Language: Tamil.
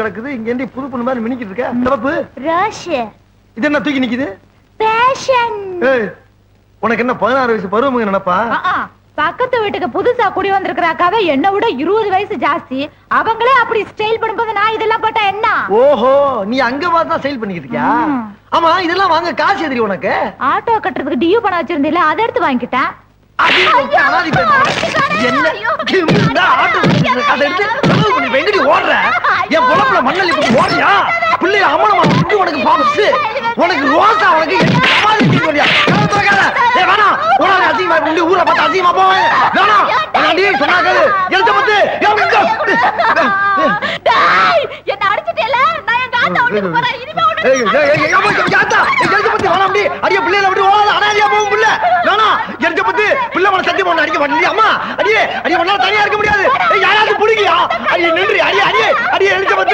கிடக்குது இங்க இருந்து புது பொண்ணு மாதிரி மினிக்கிட்டு இருக்க சிறப்பு ரஷ் இது என்ன தூக்கி நிக்குது பேஷன் உனக்கு என்ன 16 வயசு பருவம் நினைப்பா பக்கத்து வீட்டுக்கு புதுசா குடி வந்திருக்கிறாக்காக என்ன விட 20 வயசு ஜாஸ்தி அவங்களே அப்படி ஸ்டைல் பண்ணும்போது நான் இதெல்லாம் போட்டா என்ன ஓஹோ நீ அங்க பார்த்தா ஸ்டைல் பண்ணிக்கிட்டு இருக்கியா ஆமா இதெல்லாம் வாங்க காசு எதிரி உனக்கு ஆட்டோ கட்டுறதுக்கு டியூ பணம் வச்சிருந்தீல அதை எடுத்து வாங்கிட்டேன் என் பொழப்புல மண்ணல் ஓடுறியா பிள்ளை அமனமா உனக்கு பாபு உனக்கு ரோசா உனக்கு அதிகமா ஊரை பார்த்து அதிகமா போவேன் சொன்னாங்க என்ன அடிச்சிட்டேல நான் எங்க ஆட்டோ ஓட்டிட்டு போறேன் இனிமே அடிய பிள்ளைல விட்டு ஓடாத அனாதியா போகும் பிள்ளை வேணா எரிஞ்ச பத்தி பிள்ளை மன சத்தியம் பண்ண அடிக்க மாட்டேன் அம்மா அடியே அடியே ஒன்னால தனியா இருக்க முடியாது யாராவது புடிக்கியா அடியே நின்று அடியே அடியே அடியே எரிஞ்ச பத்தி